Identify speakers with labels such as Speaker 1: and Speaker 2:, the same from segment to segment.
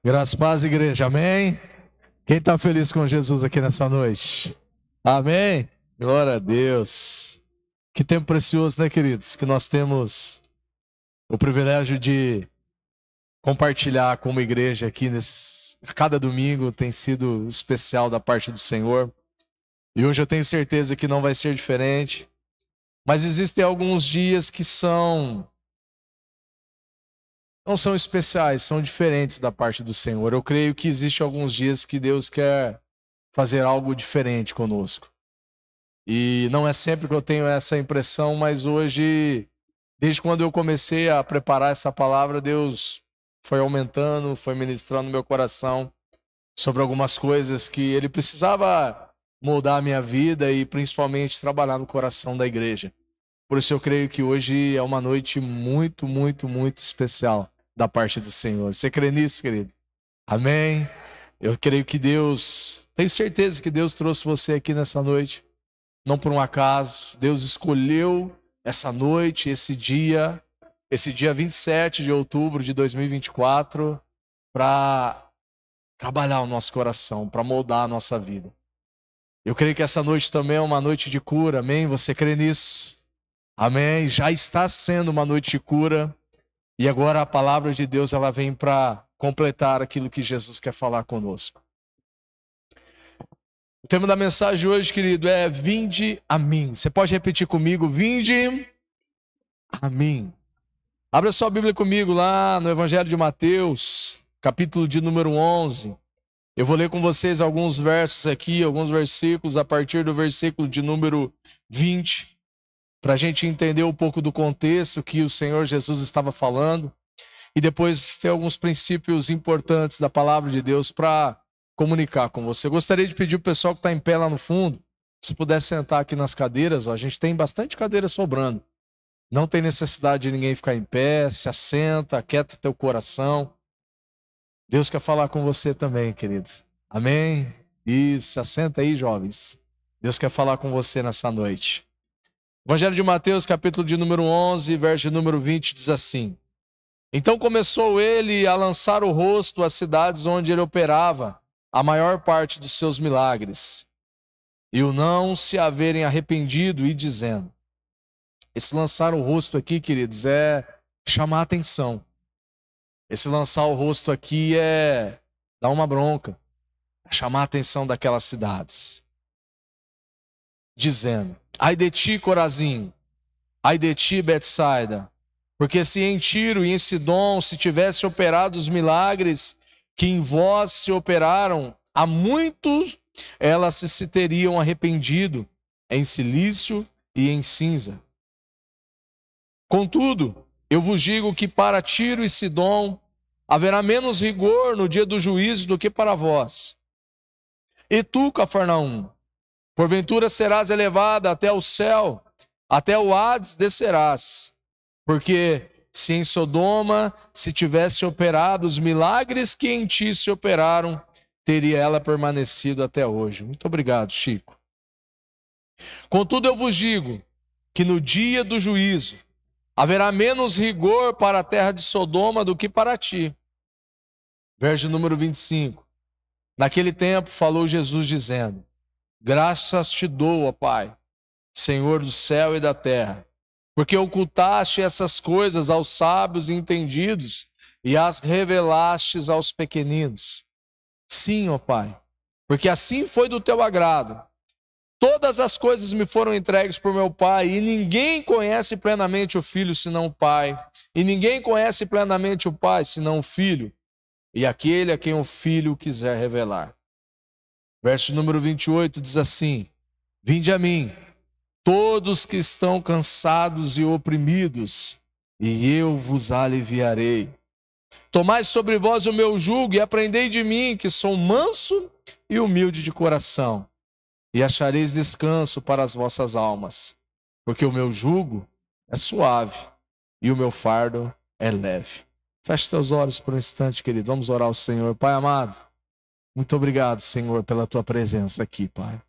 Speaker 1: Graças a paz, igreja, amém? Quem está feliz com Jesus aqui nessa noite? Amém? Glória a Deus. Que tempo precioso, né, queridos? Que nós temos o privilégio de compartilhar como igreja aqui cada domingo tem sido especial da parte do Senhor. E hoje eu tenho certeza que não vai ser diferente. Mas existem alguns dias que não são especiais, são diferentes da parte do Senhor. Eu creio que existem alguns dias que Deus quer fazer algo diferente conosco. E não é sempre que eu tenho essa impressão, mas hoje, desde quando eu comecei a preparar essa palavra, Deus foi aumentando, foi ministrando no meu coração sobre algumas coisas que Ele precisava moldar a minha vida e principalmente trabalhar no coração da igreja. Por isso eu creio que hoje é uma noite muito, muito, muito especial da parte do Senhor. Você crê nisso, querido? Amém? Eu creio que tenho certeza que Deus trouxe você aqui nessa noite, não por um acaso. Deus escolheu essa noite, esse dia 27 de outubro de 2024, para trabalhar o nosso coração, para moldar a nossa vida. Eu creio que essa noite também é uma noite de cura, amém? Você crê nisso? Amém? Já está sendo uma noite de cura. E agora a palavra de Deus ela vem para completar aquilo que Jesus quer falar conosco. O tema da mensagem hoje, querido, é Vinde a mim. Você pode repetir comigo? Vinde a mim. Abra sua Bíblia comigo lá no Evangelho de Mateus, capítulo de número 11. Eu vou ler com vocês alguns versos aqui, alguns versículos, a partir do versículo de número 20. Para a gente entender um pouco do contexto que o Senhor Jesus estava falando, e depois ter alguns princípios importantes da palavra de Deus para comunicar com você. Eu gostaria de pedir para o pessoal que está em pé lá no fundo, se puder sentar aqui nas cadeiras, a gente tem bastante cadeira sobrando. Não tem necessidade de ninguém ficar em pé, se assenta, aquieta teu coração. Deus quer falar com você também, querido. Amém? Isso, se assenta aí, jovens. Deus quer falar com você nessa noite. Evangelho de Mateus, capítulo de número 11, verso de número 20, diz assim: Então começou ele a lançar o rosto às cidades onde ele operava a maior parte dos seus milagres, e o não se haverem arrependido, e dizendo... Esse lançar o rosto aqui, queridos, é chamar a atenção. Esse lançar o rosto aqui é dar uma bronca, é chamar a atenção daquelas cidades. Dizendo: Ai de ti, Corazim, ai de ti, Betsaida, porque se em Tiro e em Sidom se tivesse operado os milagres que em vós se operaram, a muitos elas se teriam arrependido em silício e em cinza. Contudo, eu vos digo que para Tiro e Sidom haverá menos rigor no dia do juízo do que para vós. E tu, Cafarnaum, porventura serás elevada até o céu, até o Hades descerás. Porque se em Sodoma se tivesse operado os milagres que em ti se operaram, teria ela permanecido até hoje. Muito obrigado, Chico. Contudo, eu vos digo que no dia do juízo haverá menos rigor para a terra de Sodoma do que para ti. Verso número 25. Naquele tempo falou Jesus dizendo: Graças te dou, ó Pai, Senhor do céu e da terra, porque ocultaste essas coisas aos sábios e entendidos e as revelastes aos pequeninos. Sim, ó Pai, porque assim foi do teu agrado. Todas as coisas me foram entregues por meu Pai, e ninguém conhece plenamente o Filho senão o Pai, e ninguém conhece plenamente o Pai senão o Filho, e aquele a quem o Filho quiser revelar. Verso número 28 diz assim: Vinde a mim, todos que estão cansados e oprimidos, e eu vos aliviarei. Tomai sobre vós o meu jugo e aprendei de mim, que sou manso e humilde de coração, e achareis descanso para as vossas almas, porque o meu jugo é suave e o meu fardo é leve. Feche teus olhos por um instante, querido. Vamos orar ao Senhor. Pai amado, muito obrigado, Senhor, pela tua presença aqui, Pai.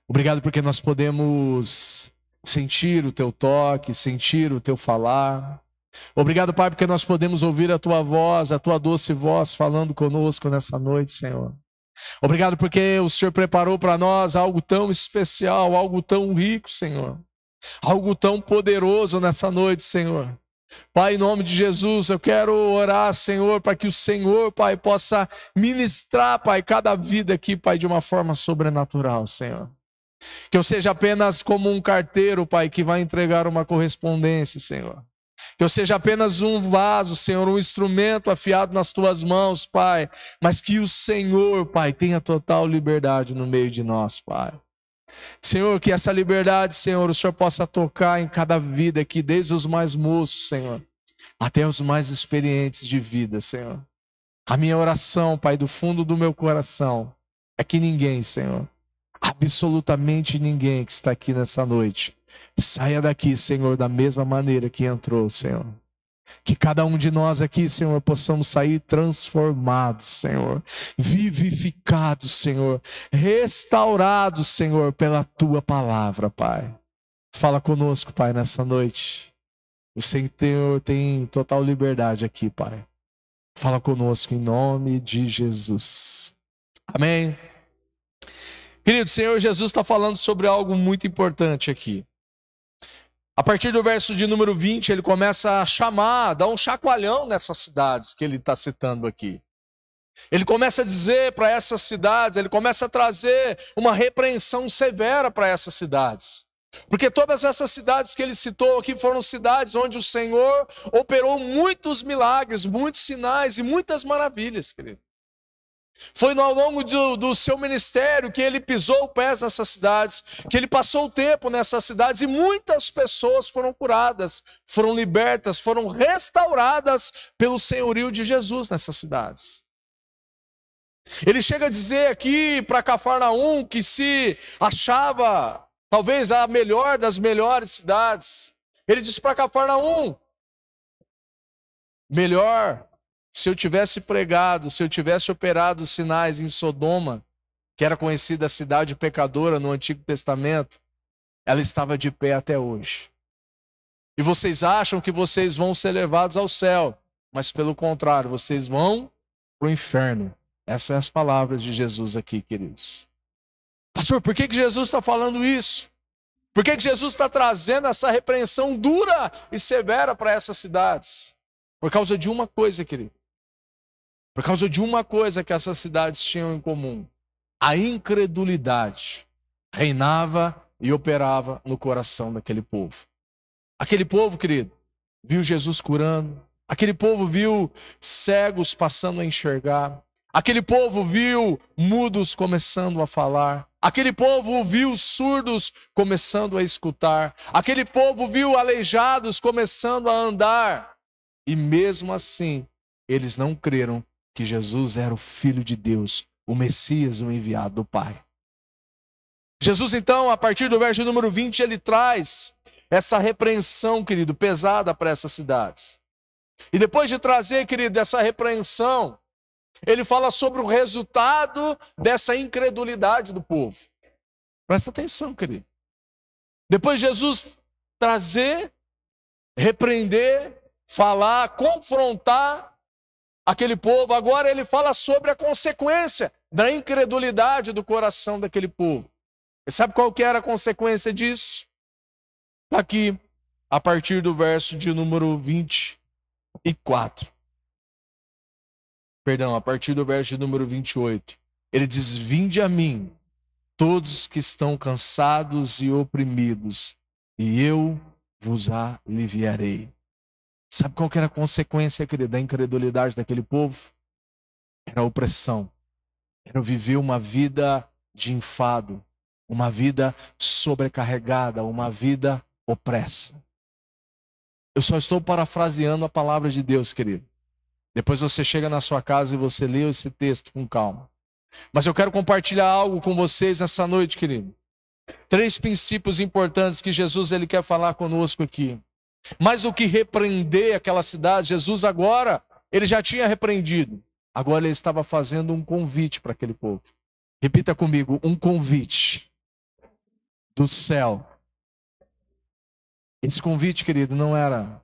Speaker 1: Obrigado porque nós podemos sentir o teu toque, sentir o teu falar. Obrigado, Pai, porque nós podemos ouvir a Tua voz, a Tua doce voz falando conosco nessa noite, Senhor. Obrigado porque o Senhor preparou para nós algo tão especial, algo tão rico, Senhor. Algo tão poderoso nessa noite, Senhor. Pai, em nome de Jesus, eu quero orar, Senhor, para que o Senhor, Pai, possa ministrar, Pai, cada vida aqui, Pai, de uma forma sobrenatural, Senhor. Que eu seja apenas como um carteiro, Pai, que vai entregar uma correspondência, Senhor. Que eu seja apenas um vaso, Senhor, um instrumento afiado nas Tuas mãos, Pai. Mas que o Senhor, Pai, tenha total liberdade no meio de nós, Pai. Senhor, que essa liberdade, Senhor, o Senhor possa tocar em cada vida aqui, desde os mais moços, Senhor, até os mais experientes de vida, Senhor. A minha oração, Pai, do fundo do meu coração, é que ninguém, Senhor, absolutamente ninguém que está aqui nessa noite, saia daqui, Senhor, da mesma maneira que entrou, Senhor. Que cada um de nós aqui, Senhor, possamos sair transformados, Senhor, vivificados, Senhor, restaurados, Senhor, pela Tua palavra, Pai. Fala conosco, Pai, nessa noite. O Senhor tem total liberdade aqui, Pai. Fala conosco em nome de Jesus. Amém. Querido, o Senhor Jesus está falando sobre algo muito importante aqui. A partir do verso de número 20, ele começa a chamar, dar um chacoalhão nessas cidades que ele está citando aqui. Ele começa a dizer para essas cidades, ele começa a trazer uma repreensão severa para essas cidades. Porque todas essas cidades que ele citou aqui foram cidades onde o Senhor operou muitos milagres, muitos sinais e muitas maravilhas, querido. Foi ao longo do seu ministério que ele pisou pés nessas cidades, que ele passou o tempo nessas cidades e muitas pessoas foram curadas, foram libertas, foram restauradas pelo senhorio de Jesus nessas cidades. Ele chega a dizer aqui para Cafarnaum que se achava talvez a melhor das melhores cidades. Ele disse para Cafarnaum: melhor se eu tivesse pregado, se eu tivesse operado sinais em Sodoma, que era conhecida a cidade pecadora no Antigo Testamento, ela estava de pé até hoje. E vocês acham que vocês vão ser levados ao céu, mas pelo contrário, vocês vão para o inferno. Essas são as palavras de Jesus aqui, queridos. Pastor, por que Jesus está falando isso? Por que Jesus está trazendo essa repreensão dura e severa para essas cidades? Por causa de uma coisa, querido. Por causa de uma coisa que essas cidades tinham em comum: a incredulidade reinava e operava no coração daquele povo. Aquele povo, querido, viu Jesus curando. Aquele povo viu cegos passando a enxergar. Aquele povo viu mudos começando a falar. Aquele povo viu surdos começando a escutar. Aquele povo viu aleijados começando a andar. E mesmo assim, eles não creram que Jesus era o Filho de Deus, o Messias, o enviado do Pai. Jesus, então, a partir do verso número 20, ele traz essa repreensão, querido, pesada para essas cidades. E depois de trazer, querido, essa repreensão, ele fala sobre o resultado dessa incredulidade do povo. Presta atenção, querido. Depois de Jesus trazer, repreender, falar, confrontar aquele povo, agora ele fala sobre a consequência da incredulidade do coração daquele povo. E sabe qual que era a consequência disso? Está aqui, a partir do verso de número 24. Perdão, a partir do verso de número 28. Ele diz: vinde a mim, todos que estão cansados e oprimidos, e eu vos aliviarei. Sabe qual que era a consequência, querido, da incredulidade daquele povo? Era a opressão. Era viver uma vida de enfado, uma vida sobrecarregada, uma vida opressa. Eu só estou parafraseando a palavra de Deus, querido. Depois você chega na sua casa e você lê esse texto com calma. Mas eu quero compartilhar algo com vocês nessa noite, querido. 3 princípios importantes que Jesus ele quer falar conosco aqui. Mais do que repreender aquela cidade, Jesus agora, ele já tinha repreendido. Agora ele estava fazendo um convite para aquele povo. Repita comigo: um convite do céu. Esse convite, querido, não era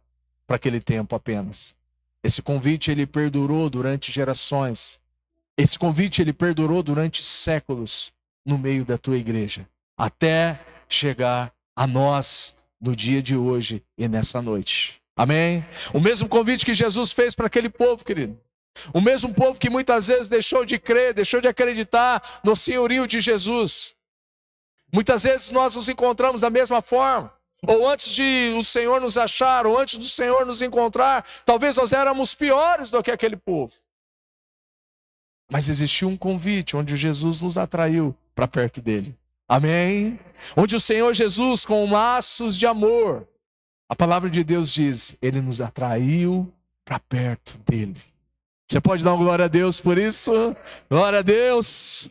Speaker 1: para aquele tempo apenas. Esse convite, ele perdurou durante gerações. Esse convite, ele perdurou durante séculos no meio da tua igreja, até chegar a nós no dia de hoje e nessa noite. Amém? O mesmo convite que Jesus fez para aquele povo, querido. O mesmo povo que muitas vezes deixou de crer, deixou de acreditar no senhorio de Jesus. Muitas vezes nós nos encontramos da mesma forma. Ou antes de o Senhor nos achar, ou antes do Senhor nos encontrar, talvez nós éramos piores do que aquele povo. Mas existiu um convite onde Jesus nos atraiu para perto dele. Amém? Onde o Senhor Jesus, com laços de amor, a palavra de Deus diz, ele nos atraiu para perto dele. Você pode dar uma glória a Deus por isso? Glória a Deus!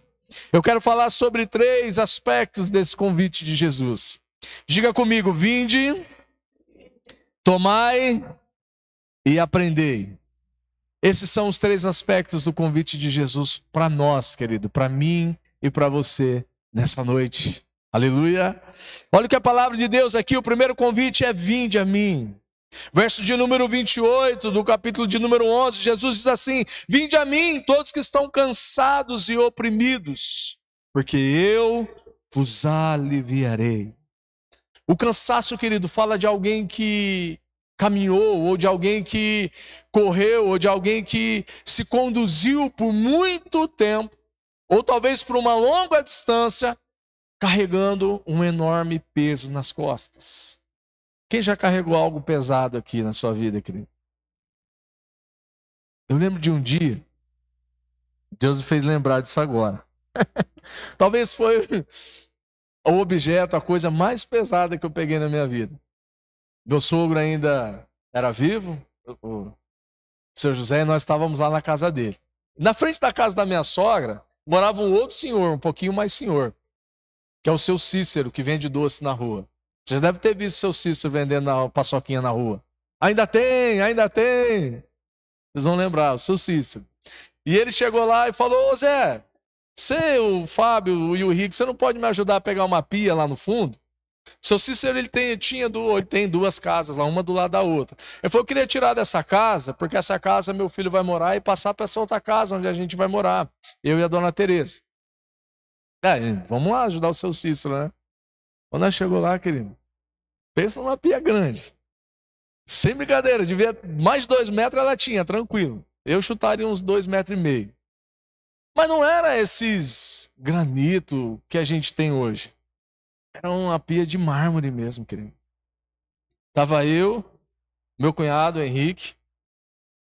Speaker 1: Eu quero falar sobre 3 aspectos desse convite de Jesus. Diga comigo, vinde, tomai e aprendei. Esses são os 3 aspectos do convite de Jesus para nós, querido, para mim e para você nessa noite. Aleluia! Olha o que a palavra de Deus aqui, o primeiro convite é vinde a mim. Verso de número 28 do capítulo de número 11, Jesus diz assim, vinde a mim todos que estão cansados e oprimidos, porque eu vos aliviarei. O cansaço, querido, fala de alguém que caminhou, ou de alguém que correu, ou de alguém que se conduziu por muito tempo, ou talvez por uma longa distância, carregando um enorme peso nas costas. Quem já carregou algo pesado aqui na sua vida, querido? Eu lembro de um dia, Deus me fez lembrar disso agora. Talvez foi o objeto, a coisa mais pesada que eu peguei na minha vida. Meu sogro ainda era vivo, o seu José, e nós estávamos lá na casa dele. Na frente da casa da minha sogra, morava um outro senhor, um pouquinho mais senhor, que é o seu Cícero, que vende doce na rua. Você deve ter visto o seu Cícero vendendo paçoquinha na rua. Ainda tem, ainda tem. Vocês vão lembrar, o seu Cícero. E ele chegou lá e falou, ô Zé, você, o Fábio e o Henrique, você não pode me ajudar a pegar uma pia lá no fundo? O seu Cícero, ele tem 2 casas lá, uma do lado da outra. Ele falou, eu queria tirar dessa casa, porque essa casa meu filho vai morar e passar para essa outra casa onde a gente vai morar. Eu e a dona Tereza. Vamos lá ajudar o seu Cícero, né? Quando nós chegou lá, querido, pensa numa pia grande. Sem brincadeira, devia mais de 2 metros ela tinha, tranquilo. Eu chutaria uns 2,5 metros. Mas não era esses granito que a gente tem hoje. Era uma pia de mármore mesmo, querido. Tava eu, meu cunhado, o Henrique,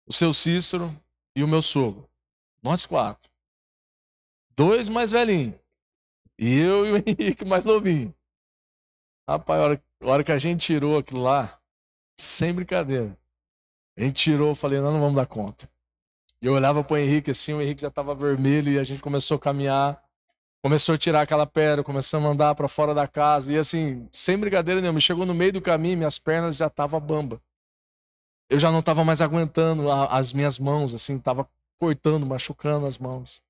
Speaker 1: o seu Cícero e o meu sogro. Nós 4. 2 mais velhinhos. E eu e o Henrique mais novinho. Rapaz, a hora que a gente tirou aquilo lá, sem brincadeira, a gente tirou, eu falei, nós não vamos dar conta. E eu olhava pro Henrique assim, o Henrique já estava vermelho e a gente começou a caminhar, começou a tirar aquela pedra, começamos a andar para fora da casa e assim, sem brincadeira nenhuma, chegou no meio do caminho, minhas pernas já estavam bamba. Eu já não estava mais aguentando as minhas mãos, assim, estava cortando, machucando as mãos.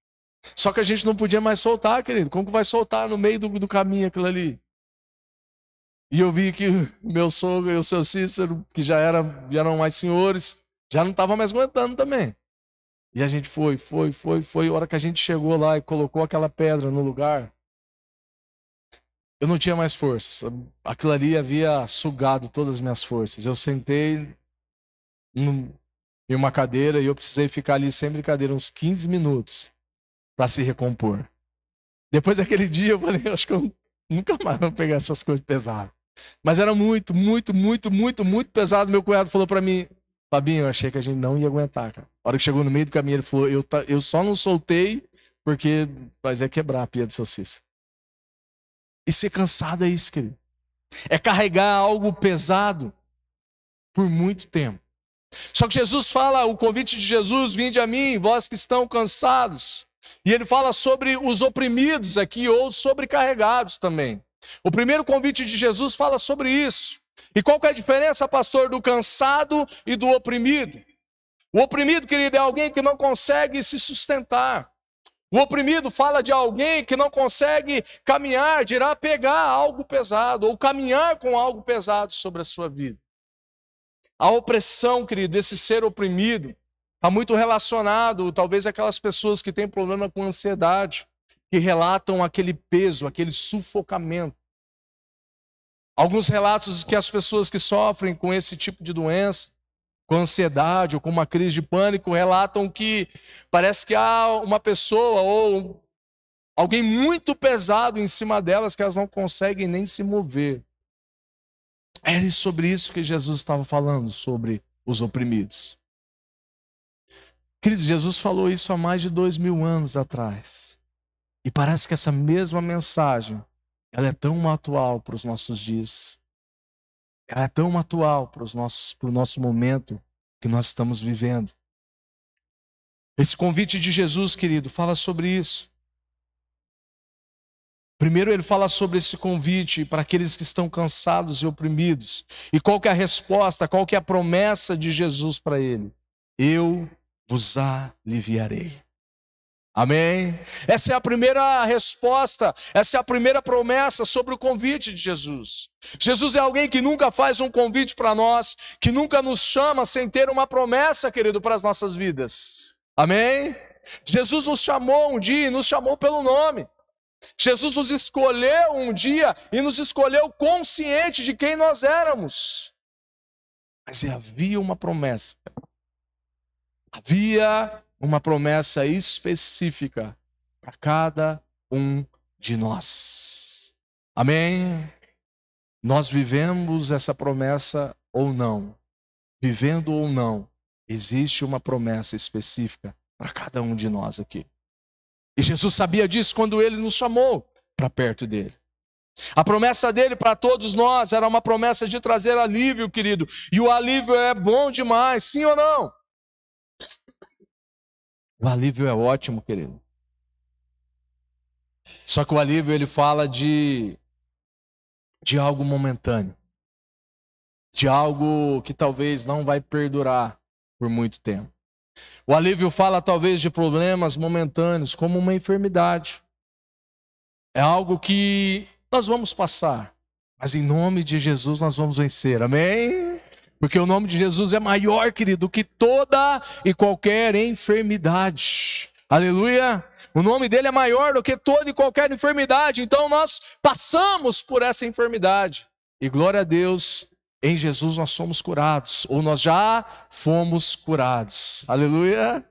Speaker 1: Só que a gente não podia mais soltar, querido. Como que vai soltar no meio do caminho aquilo ali? E eu vi que meu sogro e o seu Cícero, que já eram mais senhores, já não estavam mais aguentando também. E a gente foi. A hora que a gente chegou lá e colocou aquela pedra no lugar, eu não tinha mais força. Aquilo ali havia sugado todas as minhas forças. Eu sentei em uma cadeira e eu precisei ficar ali sem brincadeira uns 15 minutos para se recompor. Depois daquele dia eu falei, acho que eu nunca mais vou pegar essas coisas pesadas. Mas era muito pesado. Meu cunhado falou para mim, Fabinho, eu achei que a gente não ia aguentar, cara. A hora que chegou no meio do caminho, ele falou, eu só não soltei porque vai quebrar a pia do seu Cícero. E ser cansado é isso, querido. É carregar algo pesado por muito tempo. Só que Jesus fala, o convite de Jesus, vinde a mim, vós que estão cansados. E ele fala sobre os oprimidos aqui, ou sobrecarregados também. O primeiro convite de Jesus fala sobre isso. E qual que é a diferença, pastor, do cansado e do oprimido? O oprimido, querido, é alguém que não consegue se sustentar. O oprimido fala de alguém que não consegue caminhar, dirá pegar algo pesado, ou caminhar com algo pesado sobre a sua vida. A opressão, querido, esse ser oprimido, está muito relacionado, talvez, àquelas pessoas que têm problema com ansiedade, que relatam aquele peso, aquele sufocamento. Alguns relatos que as pessoas que sofrem com esse tipo de doença, com ansiedade ou com uma crise de pânico, relatam que parece que há uma pessoa ou alguém muito pesado em cima delas que elas não conseguem nem se mover. Era sobre isso que Jesus estava falando, sobre os oprimidos. Queridos, Jesus falou isso há mais de 2000 anos atrás. E parece que essa mesma mensagem, ela é tão atual para os nossos dias. Ela é tão atual para o nosso momento que nós estamos vivendo. Esse convite de Jesus, querido, fala sobre isso. Primeiro ele fala sobre esse convite para aqueles que estão cansados e oprimidos. E qual que é a resposta, qual que é a promessa de Jesus para ele? Eu vos aliviarei. Amém? Essa é a primeira resposta, essa é a primeira promessa sobre o convite de Jesus. Jesus é alguém que nunca faz um convite para nós, que nunca nos chama sem ter uma promessa, querido, para as nossas vidas. Amém? Jesus nos chamou um dia e nos chamou pelo nome. Jesus nos escolheu um dia e nos escolheu consciente de quem nós éramos. Mas havia uma promessa. Havia uma promessa específica para cada um de nós. Amém? Nós vivemos essa promessa ou não? Vivendo ou não, existe uma promessa específica para cada um de nós aqui. E Jesus sabia disso quando ele nos chamou para perto dele. A promessa dele para todos nós era uma promessa de trazer alívio, querido. E o alívio é bom demais, sim ou não? O alívio é ótimo, querido. Só que o alívio ele fala de algo momentâneo. De algo que talvez não vai perdurar por muito tempo. O alívio fala talvez de problemas momentâneos, como uma enfermidade. É algo que nós vamos passar, mas em nome de Jesus nós vamos vencer, amém? Porque o nome de Jesus é maior, querido, que toda e qualquer enfermidade. Aleluia! O nome dele é maior do que toda e qualquer enfermidade. Então nós passamos por essa enfermidade. E glória a Deus, em Jesus nós somos curados. Ou nós já fomos curados. Aleluia!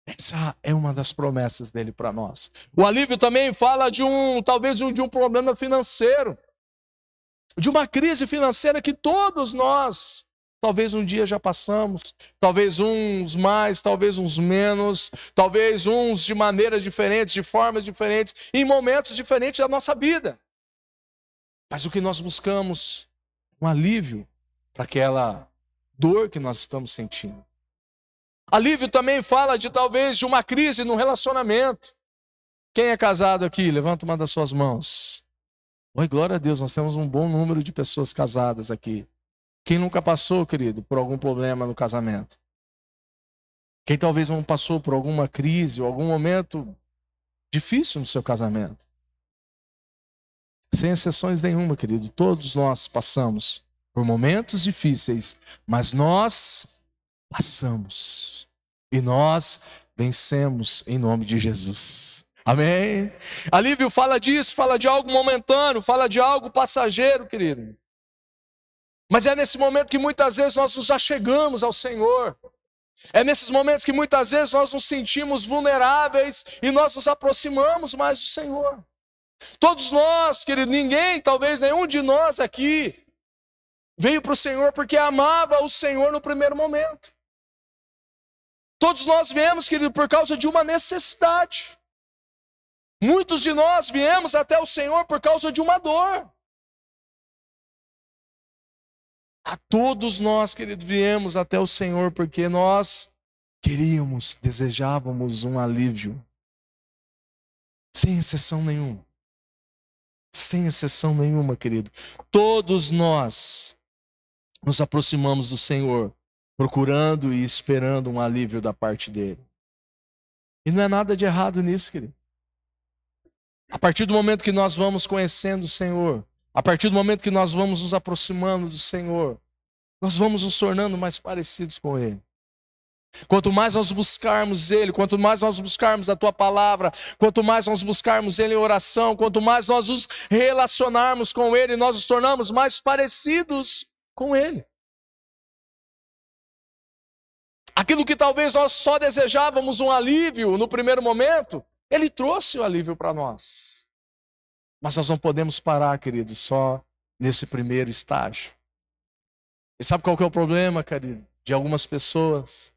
Speaker 1: Essa é uma das promessas dele para nós. O alívio também fala de talvez de um problema financeiro. De uma crise financeira que todos nós, talvez um dia já passamos, talvez uns mais, talvez uns menos, talvez uns de maneiras diferentes, de formas diferentes, em momentos diferentes da nossa vida. Mas o que nós buscamos é um alívio para aquela dor que nós estamos sentindo. Alívio também fala de talvez de uma crise no relacionamento. Quem é casado aqui? Levanta uma das suas mãos. Oi, glória a Deus, nós temos um bom número de pessoas casadas aqui. Quem nunca passou, querido, por algum problema no casamento? Quem talvez não passou por alguma crise ou algum momento difícil no seu casamento? Sem exceções nenhuma, querido, todos nós passamos por momentos difíceis, mas nós passamos e nós vencemos em nome de Jesus. Amém? Alívio fala disso, fala de algo momentâneo, fala de algo passageiro, querido. Mas é nesse momento que muitas vezes nós nos achegamos ao Senhor. É nesses momentos que muitas vezes nós nos sentimos vulneráveis e nós nos aproximamos mais do Senhor. Todos nós, querido, ninguém, talvez nenhum de nós aqui veio para o Senhor porque amava o Senhor no primeiro momento. Todos nós viemos, querido, por causa de uma necessidade. Muitos de nós viemos até o Senhor por causa de uma dor. A todos nós, querido, viemos até o Senhor porque nós queríamos, desejávamos um alívio. Sem exceção nenhuma. Sem exceção nenhuma, querido. Todos nós nos aproximamos do Senhor, procurando e esperando um alívio da parte dele. E não é nada de errado nisso, querido. A partir do momento que nós vamos conhecendo o Senhor, a partir do momento que nós vamos nos aproximando do Senhor, nós vamos nos tornando mais parecidos com Ele. Quanto mais nós buscarmos Ele, quanto mais nós buscarmos a Tua palavra, quanto mais nós buscarmos Ele em oração, quanto mais nós nos relacionarmos com Ele, nós nos tornamos mais parecidos com Ele. Aquilo que talvez nós só desejávamos um alívio no primeiro momento, Ele trouxe o alívio para nós. Mas nós não podemos parar, querido, só nesse primeiro estágio. E sabe qual que é o problema, querido, de algumas pessoas?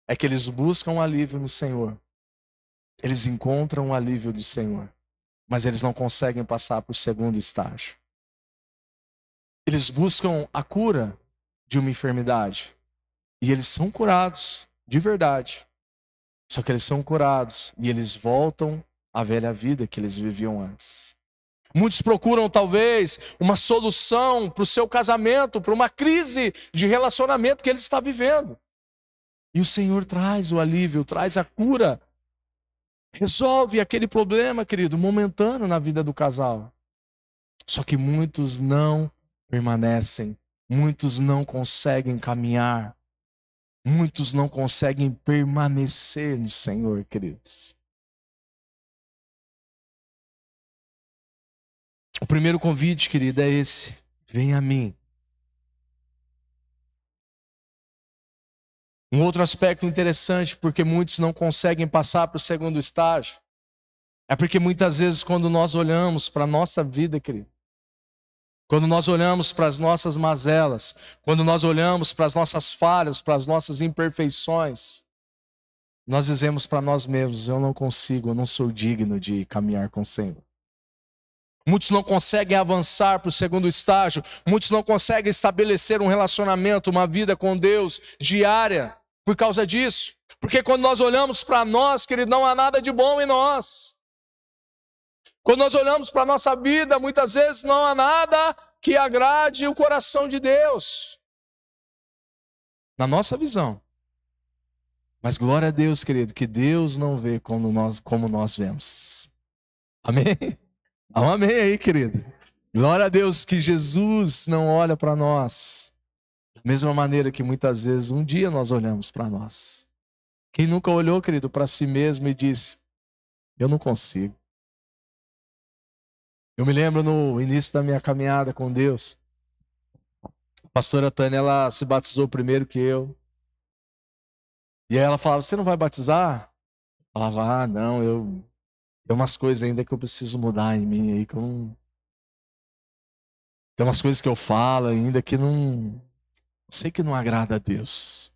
Speaker 1: É que eles buscam um alívio no Senhor. Eles encontram um alívio do Senhor, mas eles não conseguem passar para o segundo estágio. Eles buscam a cura de uma enfermidade. E eles são curados, de verdade. Só que eles são curados e eles voltam à velha vida que eles viviam antes. Muitos procuram talvez uma solução para o seu casamento, para uma crise de relacionamento que ele está vivendo. E o Senhor traz o alívio, traz a cura. Resolve aquele problema, querido, momentâneo na vida do casal. Só que muitos não permanecem, muitos não conseguem caminhar, muitos não conseguem permanecer no Senhor, queridos. O primeiro convite, querido, é esse: vem a mim. Um outro aspecto interessante, porque muitos não conseguem passar para o segundo estágio, é porque muitas vezes quando nós olhamos para a nossa vida, querido, quando nós olhamos para as nossas mazelas, quando nós olhamos para as nossas falhas, para as nossas imperfeições, nós dizemos para nós mesmos: eu não consigo, eu não sou digno de caminhar com o Senhor. Muitos não conseguem avançar para o segundo estágio, muitos não conseguem estabelecer um relacionamento, uma vida com Deus diária, por causa disso. Porque quando nós olhamos para nós, querido, não há nada de bom em nós. Quando nós olhamos para a nossa vida, muitas vezes não há nada que agrade o coração de Deus. Na nossa visão. Mas glória a Deus, querido, que Deus não vê como nós vemos. Amém? Um amém aí, querido. Glória a Deus que Jesus não olha para nós da mesma maneira que muitas vezes um dia nós olhamos para nós. Quem nunca olhou, querido, para si mesmo e disse: eu não consigo. Eu me lembro no início da minha caminhada com Deus, a pastora Tânia, ela se batizou primeiro que eu. E aí ela falava: você não vai batizar? Eu falava: não, tem umas coisas ainda que eu preciso mudar em mim aí, que eu não... Tem umas coisas que eu falo ainda que não... sei que não agrada a Deus.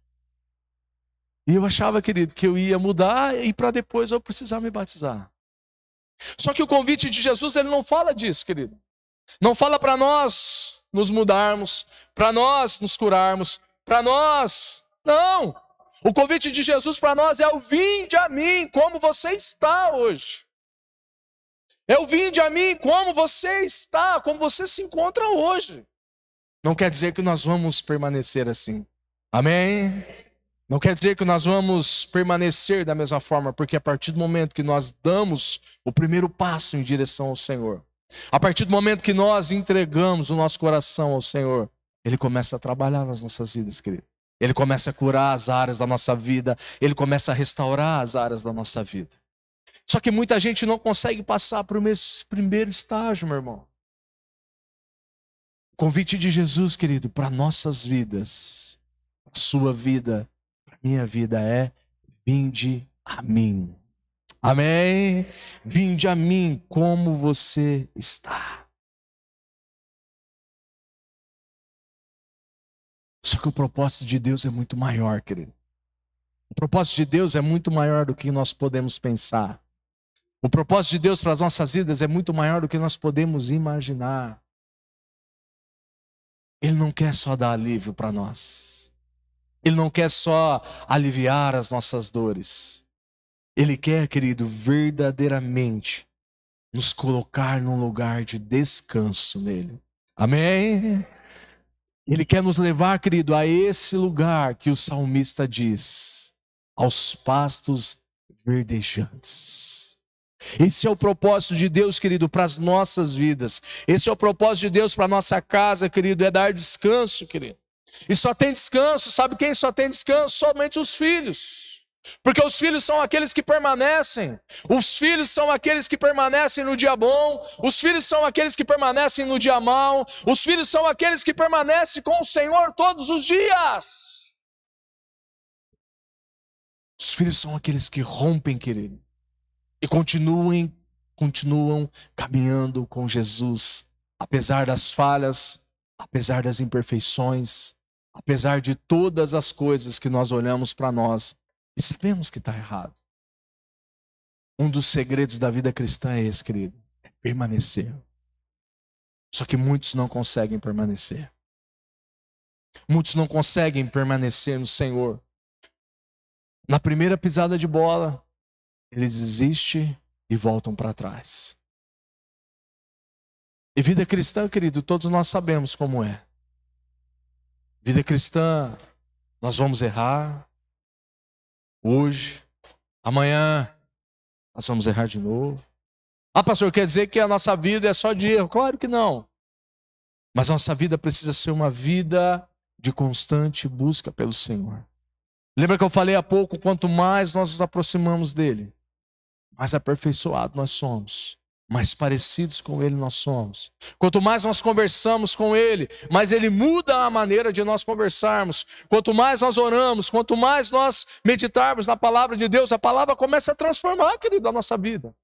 Speaker 1: E eu achava, querido, que eu ia mudar e para depois eu precisar me batizar. Só que o convite de Jesus, ele não fala disso, querido. Não fala para nós nos mudarmos, para nós nos curarmos, para nós... Não! O convite de Jesus para nós é o vinde a mim como você está hoje. É o vinde a mim como você está, como você se encontra hoje. Não quer dizer que nós vamos permanecer assim. Amém? Não quer dizer que nós vamos permanecer da mesma forma, porque a partir do momento que nós damos o primeiro passo em direção ao Senhor, a partir do momento que nós entregamos o nosso coração ao Senhor, Ele começa a trabalhar nas nossas vidas, querido. Ele começa a curar as áreas da nossa vida, Ele começa a restaurar as áreas da nossa vida. Só que muita gente não consegue passar para o primeiro estágio, meu irmão. O convite de Jesus, querido, para nossas vidas, para a sua vida, para a minha vida é: vinde a mim. Amém? Vinde a mim como você está. Só que o propósito de Deus é muito maior, querido. O propósito de Deus é muito maior do que nós podemos pensar. O propósito de Deus para as nossas vidas é muito maior do que nós podemos imaginar. Ele não quer só dar alívio para nós. Ele não quer só aliviar as nossas dores. Ele quer, querido, verdadeiramente nos colocar num lugar de descanso nele. Amém? Ele quer nos levar, querido, a esse lugar que o salmista diz: aos pastos verdejantes. Esse é o propósito de Deus, querido, para as nossas vidas. Esse é o propósito de Deus para a nossa casa, querido, é dar descanso, querido. E só tem descanso, sabe quem só tem descanso? Somente os filhos. Porque os filhos são aqueles que permanecem. Os filhos são aqueles que permanecem no dia bom. Os filhos são aqueles que permanecem no dia mau. Os filhos são aqueles que permanecem com o Senhor todos os dias. Os filhos são aqueles que rompem, querido, e continuam caminhando com Jesus, apesar das falhas, apesar das imperfeições, apesar de todas as coisas que nós olhamos para nós e sabemos que está errado. Um dos segredos da vida cristã é esse, querido, é permanecer. Só que muitos não conseguem permanecer. Muitos não conseguem permanecer no Senhor. Na primeira pisada de bola, eles desistem e voltam para trás. E vida cristã, querido, todos nós sabemos como é. Vida cristã, nós vamos errar. Hoje, amanhã, nós vamos errar de novo. Ah, pastor, quer dizer que a nossa vida é só de erro? Claro que não. Mas a nossa vida precisa ser uma vida de constante busca pelo Senhor. Lembra que eu falei há pouco, quanto mais nós nos aproximamos dele, mais aperfeiçoados nós somos, mais parecidos com ele nós somos. Quanto mais nós conversamos com ele, mais ele muda a maneira de nós conversarmos. Quanto mais nós oramos, quanto mais nós meditarmos na palavra de Deus, a palavra começa a transformar, querido, a nossa vida.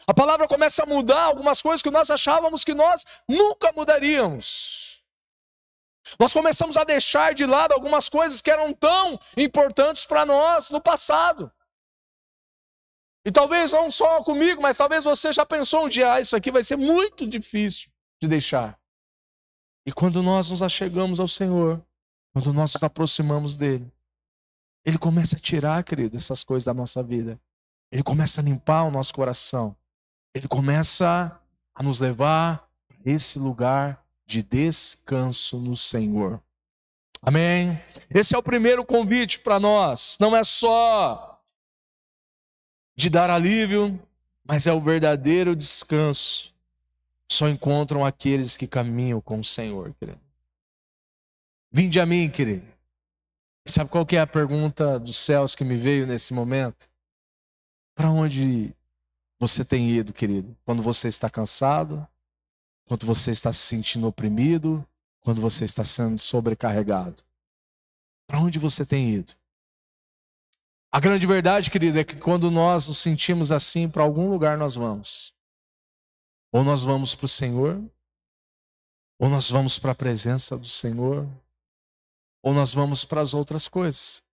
Speaker 1: A palavra começa a mudar algumas coisas que nós achávamos que nós nunca mudaríamos. Nós começamos a deixar de lado algumas coisas que eram tão importantes para nós no passado. E talvez não só comigo, mas talvez você já pensou um dia, isso aqui vai ser muito difícil de deixar. E quando nós nos achegamos ao Senhor, quando nós nos aproximamos dele, ele começa a tirar, querido, essas coisas da nossa vida. Ele começa a limpar o nosso coração. Ele começa a nos levar para esse lugar de descanso no Senhor. Amém? Esse é o primeiro convite para nós. Não é só de dar alívio, mas é o verdadeiro descanso. Só encontram aqueles que caminham com o Senhor, querido. Vinde a mim, querido. Sabe qual que é a pergunta dos céus que me veio nesse momento? Para onde você tem ido, querido? Quando você está cansado? Quando você está se sentindo oprimido? Quando você está sendo sobrecarregado? Para onde você tem ido? A grande verdade, querido, é que quando nós nos sentimos assim, para algum lugar nós vamos. Ou nós vamos para o Senhor, ou nós vamos para a presença do Senhor, ou nós vamos para as outras coisas,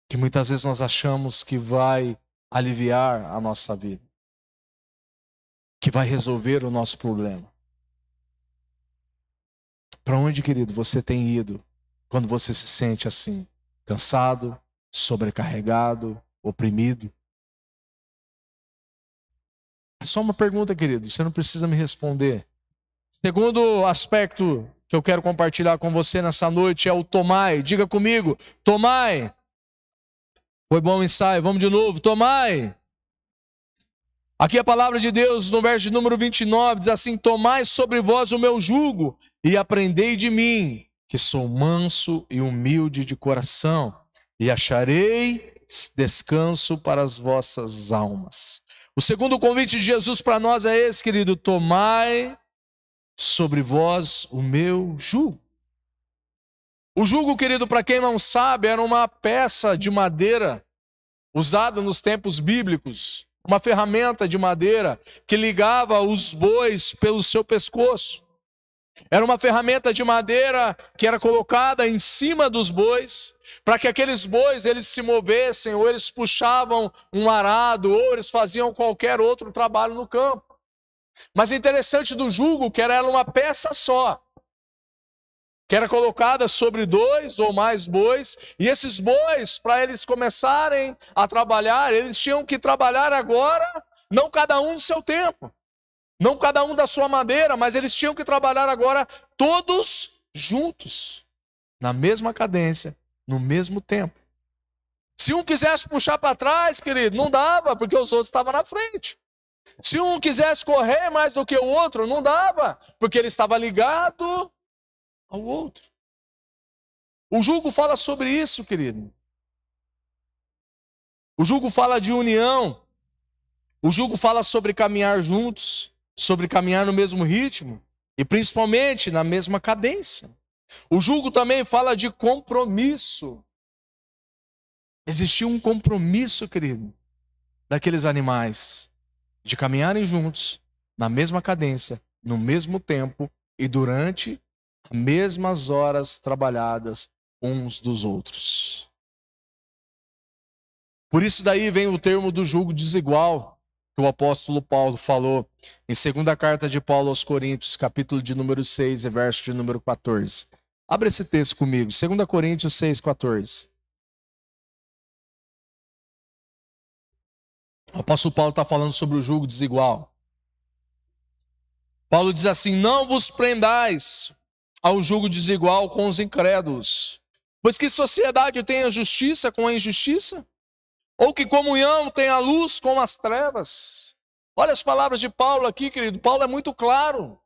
Speaker 1: que muitas vezes nós achamos que vai aliviar a nossa vida, que vai resolver o nosso problema. Para onde, querido, você tem ido quando você se sente assim, cansado, sobrecarregado, oprimido? É só uma pergunta, querido, você não precisa me responder. Segundo aspecto que eu quero compartilhar com você nessa noite é o tomai. Diga comigo, tomai. Foi bom o ensaio, vamos de novo, tomai. Aqui a palavra de Deus no verso de número 29 diz assim: tomai sobre vós o meu jugo e aprendei de mim, que sou manso e humilde de coração, e acharei descanso para as vossas almas. O segundo convite de Jesus para nós é esse, querido: tomai sobre vós o meu jugo. O jugo, querido, para quem não sabe, era uma peça de madeira usada nos tempos bíblicos, uma ferramenta de madeira que ligava os bois pelo seu pescoço. Era uma ferramenta de madeira que era colocada em cima dos bois, para que aqueles bois eles se movessem, ou eles puxavam um arado, ou eles faziam qualquer outro trabalho no campo. Mas o interessante do jugo que era uma peça só, que era colocada sobre 2 ou mais bois, e esses bois, para eles começarem a trabalhar, eles tinham que trabalhar agora, não cada um no seu tempo, não cada um da sua maneira, mas eles tinham que trabalhar agora todos juntos, na mesma cadência, no mesmo tempo. Se um quisesse puxar para trás, querido, não dava, porque os outros estavam na frente. Se um quisesse correr mais do que o outro, não dava, porque ele estava ligado ao outro. O jugo fala sobre isso, querido. O jugo fala de união. O jugo fala sobre caminhar juntos, sobre caminhar no mesmo ritmo e principalmente na mesma cadência. O jugo também fala de compromisso. Existia um compromisso, querido, daqueles animais de caminharem juntos, na mesma cadência, no mesmo tempo e durante as mesmas horas trabalhadas uns dos outros. Por isso daí vem o termo do jugo desigual, que o apóstolo Paulo falou em segunda carta de Paulo aos Coríntios, capítulo de número 6 e verso de número 14. Abre esse texto comigo, 2 Coríntios 6, 14. O apóstolo Paulo está falando sobre o jugo desigual. Paulo diz assim: não vos prendais ao jugo desigual com os incrédulos, pois que sociedade tem a justiça com a injustiça? Ou que comunhão tem a luz com as trevas? Olha as palavras de Paulo aqui, querido. Paulo é muito claro.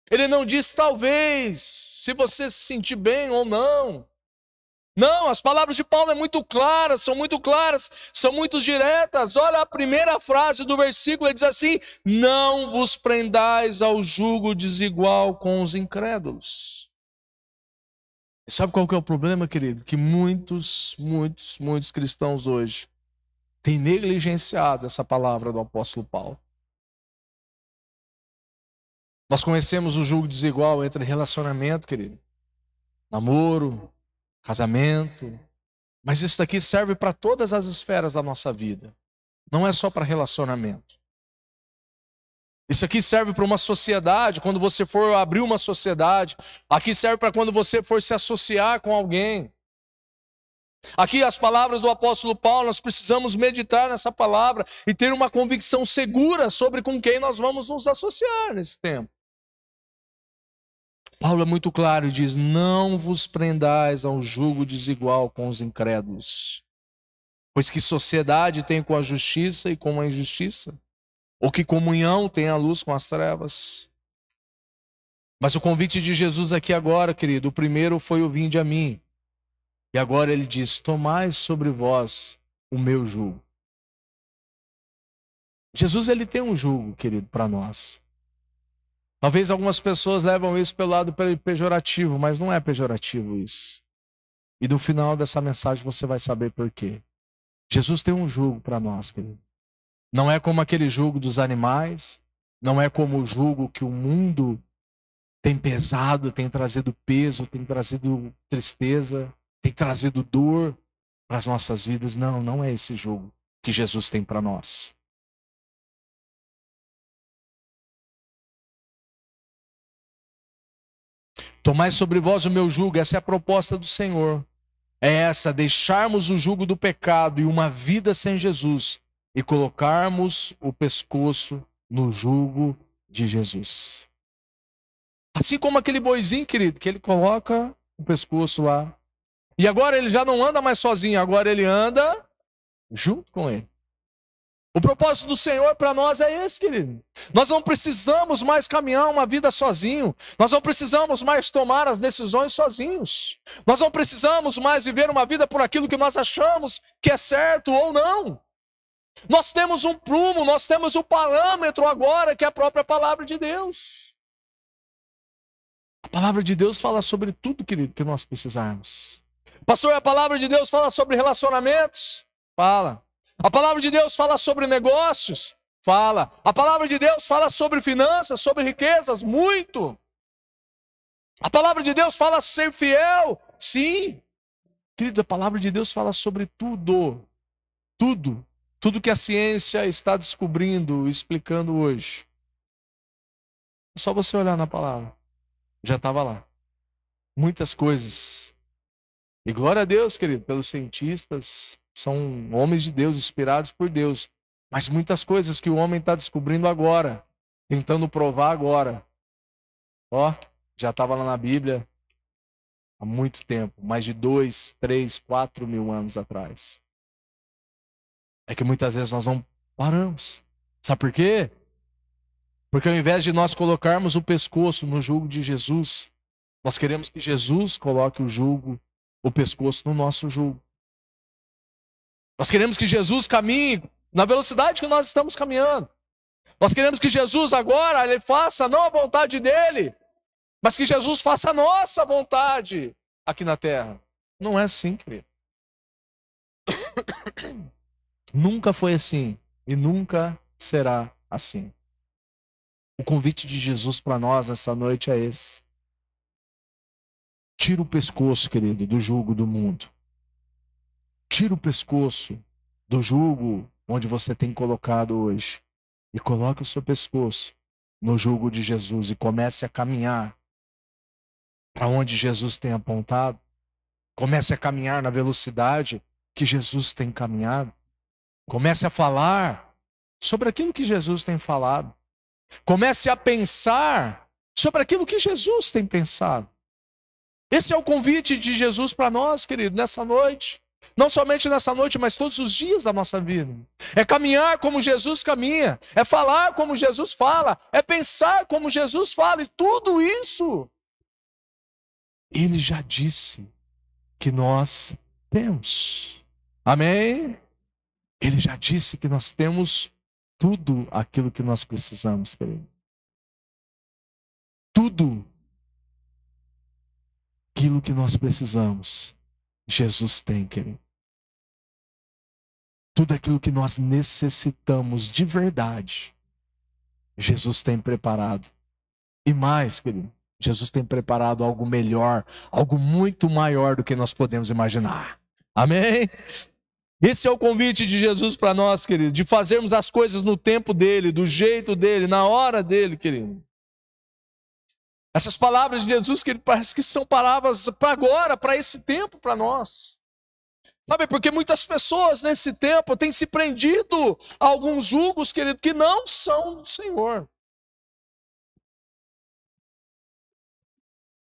Speaker 1: Ele não diz talvez, se você se sentir bem ou não. Não, as palavras de Paulo são muito claras, são muito diretas. Olha a primeira frase do versículo, ele diz assim: não vos prendais ao jugo desigual com os incrédulos. E sabe qual que é o problema, querido? Que muitos cristãos hoje têm negligenciado essa palavra do apóstolo Paulo. Nós conhecemos o jugo desigual entre relacionamento, querido, namoro, casamento, mas isso daqui serve para todas as esferas da nossa vida. Não é só para relacionamento. Isso aqui serve para uma sociedade, quando você for abrir uma sociedade. Aqui serve para quando você for se associar com alguém. Aqui as palavras do apóstolo Paulo, nós precisamos meditar nessa palavra e ter uma convicção segura sobre com quem nós vamos nos associar nesse tempo. Paulo é muito claro e diz: não vos prendais ao jugo desigual com os incrédulos, pois que sociedade tem com a justiça e com a injustiça? Ou que comunhão tem a luz com as trevas? Mas o convite de Jesus aqui agora, querido, o primeiro foi o vinde a mim. E agora ele diz: tomai sobre vós o meu jugo. Jesus, ele tem um jugo, querido, para nós. Talvez algumas pessoas levam isso pelo lado pejorativo, mas não é pejorativo isso. E no final dessa mensagem você vai saber por quê. Jesus tem um jugo para nós, querido. Não é como aquele jugo dos animais, não é como o jugo que o mundo tem pesado, tem trazido peso, tem trazido tristeza, tem trazido dor para as nossas vidas. Não, não é esse jugo que Jesus tem para nós. Tomai sobre vós o meu jugo, essa é a proposta do Senhor. É essa, deixarmos o jugo do pecado e uma vida sem Jesus e colocarmos o pescoço no jugo de Jesus. Assim como aquele boizinho, querido, que ele coloca o pescoço lá. E agora ele já não anda mais sozinho, agora ele anda junto com ele. O propósito do Senhor para nós é esse, querido. Nós não precisamos mais caminhar uma vida sozinho. Nós não precisamos mais tomar as decisões sozinhos. Nós não precisamos mais viver uma vida por aquilo que nós achamos que é certo ou não. Nós temos um prumo, nós temos um parâmetro agora, que é a própria palavra de Deus. A palavra de Deus fala sobre tudo, querido, que nós precisarmos. Pastor, a palavra de Deus fala sobre relacionamentos? Fala. A palavra de Deus fala sobre negócios? Fala. A palavra de Deus fala sobre finanças, sobre riquezas? Muito. A palavra de Deus fala ser fiel? Sim. Querido, a palavra de Deus fala sobre tudo. Tudo. Tudo que a ciência está descobrindo, explicando hoje. É só você olhar na palavra. Já estava lá. Muitas coisas. E glória a Deus, querido, pelos cientistas. São homens de Deus, inspirados por Deus. Mas muitas coisas que o homem está descobrindo agora. Tentando provar agora. Ó, já estava lá na Bíblia há muito tempo. Mais de 2, 3, 4 mil anos atrás. É que muitas vezes nós não paramos. Sabe por quê? Porque ao invés de nós colocarmos o pescoço no jugo de Jesus, Nós queremos que Jesus coloque o jugo, o pescoço no nosso jugo. Nós queremos que Jesus caminhe na velocidade que nós estamos caminhando. Nós queremos que Jesus agora, ele faça não a vontade dele, mas que Jesus faça a nossa vontade aqui na terra. Não é assim, querido. Nunca foi assim e nunca será assim. O convite de Jesus para nós essa noite é esse. Tira o pescoço, querido, do jugo do mundo. Tira o pescoço do jugo onde você tem colocado hoje. E coloque o seu pescoço no jugo de Jesus e comece a caminhar para onde Jesus tem apontado. Comece a caminhar na velocidade que Jesus tem caminhado. Comece a falar sobre aquilo que Jesus tem falado. Comece a pensar sobre aquilo que Jesus tem pensado. Esse é o convite de Jesus para nós, querido, nessa noite. Não somente nessa noite, mas todos os dias da nossa vida. É caminhar como Jesus caminha. É falar como Jesus fala. É pensar como Jesus fala. E tudo isso, Ele já disse que nós temos. Amém? Ele já disse que nós temos tudo aquilo que nós precisamos, querido. Tudo aquilo que nós precisamos, Jesus tem, querido. Tudo aquilo que nós necessitamos de verdade, Jesus tem preparado. E mais, querido, Jesus tem preparado algo melhor, algo muito maior do que nós podemos imaginar. Amém? Esse é o convite de Jesus para nós, querido, de fazermos as coisas no tempo dele, do jeito dele, na hora dele, querido. Essas palavras de Jesus, que parece que são palavras para agora, para esse tempo, para nós. Sabe, porque muitas pessoas nesse tempo têm se prendido a alguns julgos, querido, que não são do Senhor.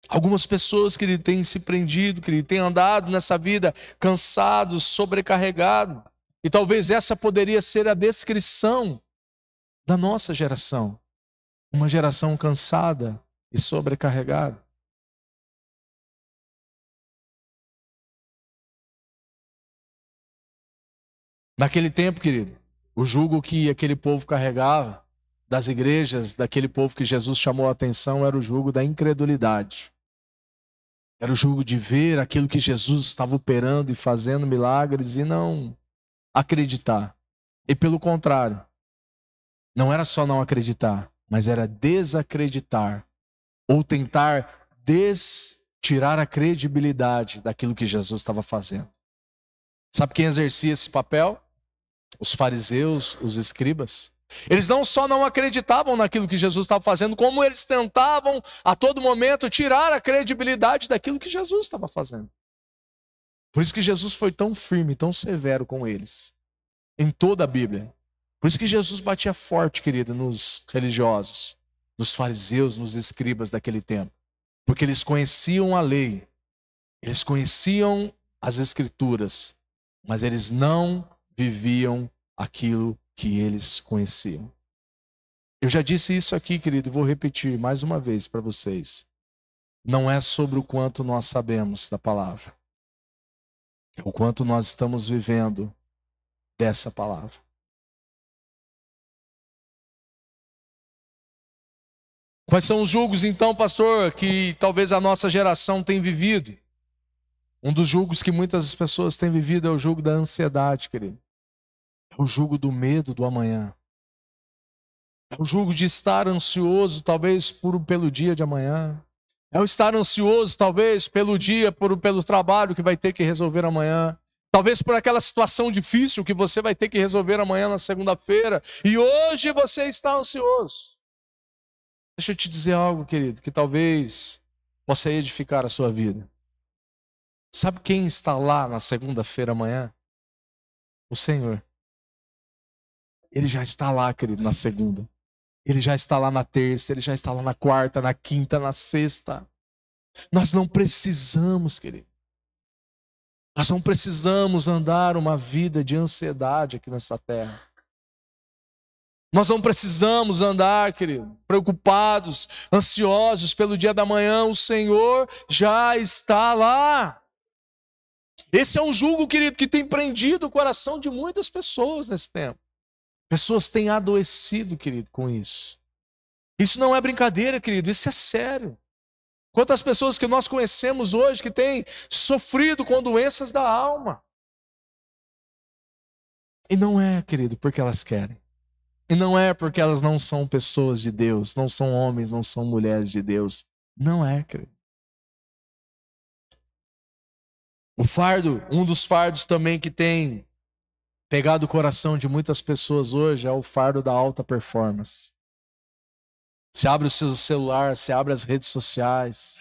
Speaker 1: Algumas pessoas, querido, têm se prendido, querido, têm andado nessa vida cansados, sobrecarregados. E talvez essa poderia ser a descrição da nossa geração. Uma geração cansada e sobrecarregada. Naquele tempo, querido, o jugo que aquele povo carregava das igrejas, daquele povo que Jesus chamou a atenção, era o jugo da incredulidade. Era o jugo de ver aquilo que Jesus estava operando e fazendo milagres e não acreditar. E pelo contrário, não era só não acreditar, mas era desacreditar ou tentar tirar a credibilidade daquilo que Jesus estava fazendo. Sabe quem exercia esse papel? Os fariseus, os escribas. Eles não só não acreditavam naquilo que Jesus estava fazendo, como eles tentavam a todo momento tirar a credibilidade daquilo que Jesus estava fazendo. Por isso que Jesus foi tão firme, tão severo com eles, em toda a Bíblia. Por isso que Jesus batia forte, querido, nos religiosos, nos fariseus, nos escribas daquele tempo. Porque eles conheciam a lei, eles conheciam as escrituras, mas eles não viviam aquilo que eles conheciam. Eu já disse isso aqui, querido, e vou repetir mais uma vez para vocês. Não é sobre o quanto nós sabemos da palavra, é o quanto nós estamos vivendo dessa palavra. Quais são os julgos, então, pastor, que talvez a nossa geração tenha vivido? Um dos julgos que muitas pessoas têm vivido é o julgo da ansiedade, querido. É o julgo do medo do amanhã. É o julgo de estar ansioso, talvez pelo dia de amanhã. É o estar ansioso, talvez pelo dia, pelo trabalho que vai ter que resolver amanhã. Talvez por aquela situação difícil que você vai ter que resolver amanhã na segunda-feira. E hoje você está ansioso. Deixa eu te dizer algo, querido, que talvez possa edificar a sua vida. Sabe quem está lá na segunda-feira amanhã? O Senhor. Ele já está lá, querido, na segunda. Ele já está lá na terça, ele já está lá na quarta, na quinta, na sexta. Nós não precisamos, querido. Nós não precisamos andar uma vida de ansiedade aqui nessa terra. Nós não precisamos andar, querido, preocupados, ansiosos pelo dia da manhã. O Senhor já está lá. Esse é um jugo, querido, que tem prendido o coração de muitas pessoas nesse tempo. Pessoas têm adoecido, querido, com isso. Isso não é brincadeira, querido, isso é sério. Quantas pessoas que nós conhecemos hoje que têm sofrido com doenças da alma. E não é, querido, porque elas querem. E não é porque elas não são pessoas de Deus, não são homens, não são mulheres de Deus. Não é, querido. O fardo, um dos fardos também que tem pegado o coração de muitas pessoas hoje é o fardo da alta performance. Você abre o seu celular, você abre as redes sociais,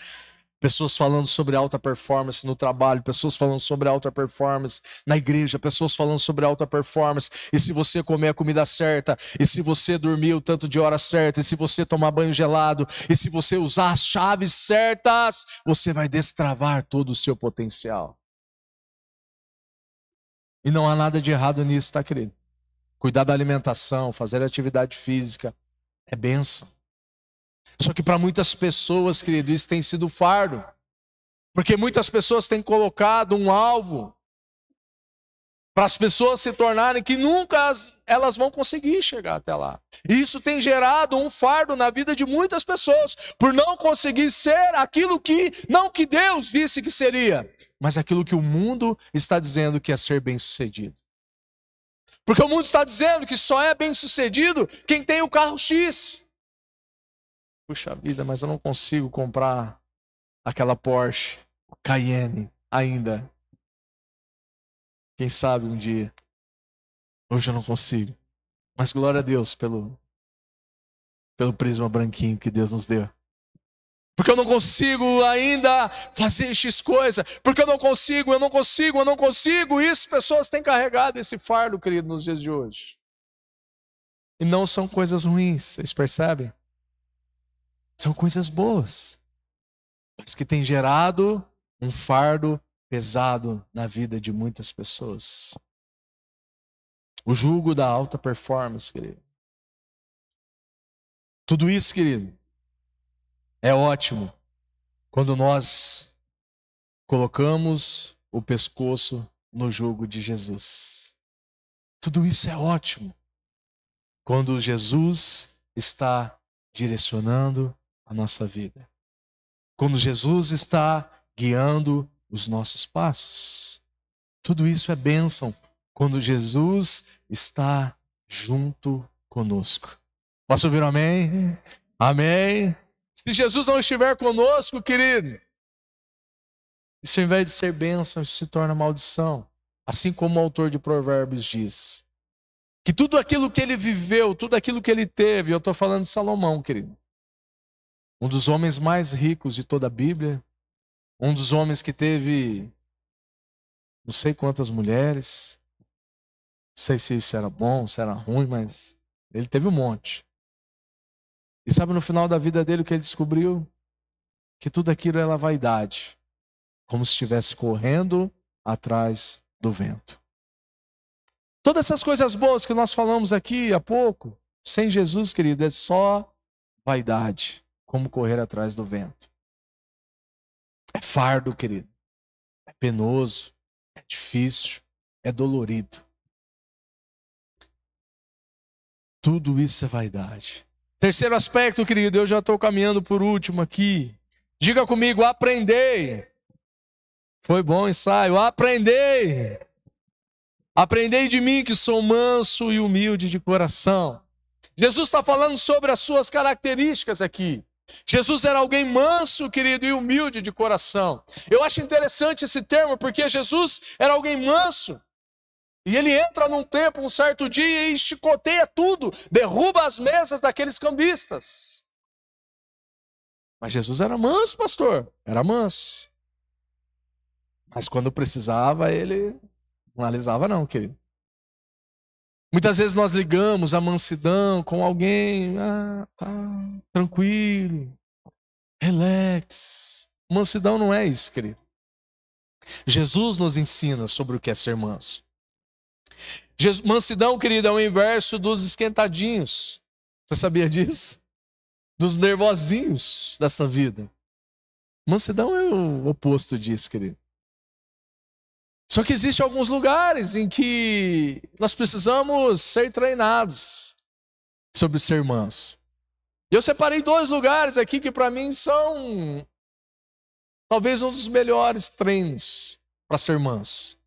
Speaker 1: pessoas falando sobre alta performance no trabalho, pessoas falando sobre alta performance na igreja, pessoas falando sobre alta performance, e se você comer a comida certa, e se você dormir o tanto de hora certa, e se você tomar banho gelado, e se você usar as chaves certas, você vai destravar todo o seu potencial. E não há nada de errado nisso, tá, querido? Cuidar da alimentação, fazer atividade física, é bênção. Só que para muitas pessoas, querido, isso tem sido fardo. Porque muitas pessoas têm colocado um alvo para as pessoas se tornarem que nunca elas vão conseguir chegar até lá. E isso tem gerado um fardo na vida de muitas pessoas, por não conseguir ser aquilo que, não que Deus visse que seria, mas aquilo que o mundo está dizendo que é ser bem-sucedido. Porque o mundo está dizendo que só é bem-sucedido quem tem o carro X. Puxa vida, mas eu não consigo comprar aquela Porsche Cayenne ainda. Quem sabe um dia. Hoje eu não consigo. Mas glória a Deus pelo prisma branquinho que Deus nos deu. Porque eu não consigo ainda fazer X coisa. Porque eu não consigo. E isso, pessoas têm carregado esse fardo, querido, nos dias de hoje. E não são coisas ruins, vocês percebem? São coisas boas, mas que têm gerado um fardo pesado na vida de muitas pessoas. O jugo da alta performance, querido. Tudo isso, querido, é ótimo quando nós colocamos o pescoço no jugo de Jesus. Tudo isso é ótimo quando Jesus está direcionando a nossa vida. Quando Jesus está guiando os nossos passos. Tudo isso é bênção quando Jesus está junto conosco. Posso ouvir um amém? Amém. Se Jesus não estiver conosco, querido, isso ao invés de ser bênção, isso se torna maldição. Assim como o autor de Provérbios diz. Que tudo aquilo que ele viveu, tudo aquilo que ele teve, eu estou falando de Salomão, querido. Um dos homens mais ricos de toda a Bíblia. Um dos homens que teve não sei quantas mulheres. Não sei se isso era bom, se era ruim, mas ele teve um monte. E sabe no final da vida dele o que ele descobriu? Que tudo aquilo era vaidade. Como se estivesse correndo atrás do vento. Todas essas coisas boas que nós falamos aqui há pouco, sem Jesus, querido, é só vaidade. Como correr atrás do vento. É fardo, querido. É penoso. É difícil. É dolorido. Tudo isso é vaidade. Terceiro aspecto, querido, eu já estou caminhando por último aqui. Diga comigo, aprendei. Foi bom o ensaio. Aprendei. Aprendei de mim que sou manso e humilde de coração. Jesus está falando sobre as suas características aqui. Jesus era alguém manso, querido, e humilde de coração. Eu acho interessante esse termo, porque Jesus era alguém manso. E ele entra num templo um certo dia e chicoteia tudo, derruba as mesas daqueles cambistas. Mas Jesus era manso, pastor, era manso. Mas quando precisava, ele não alisava não, querido. Muitas vezes nós ligamos a mansidão com alguém, tá, tranquilo, relax. Mansidão não é isso, querido. Jesus nos ensina sobre o que é ser manso. Mansidão, querido, é o inverso dos esquentadinhos. Você sabia disso? Dos nervosinhos dessa vida. Mansidão é o oposto disso, querido. Só que existem alguns lugares em que nós precisamos ser treinados sobre ser manso. E eu separei 2 lugares aqui que para mim são talvez um dos melhores treinos para ser manso.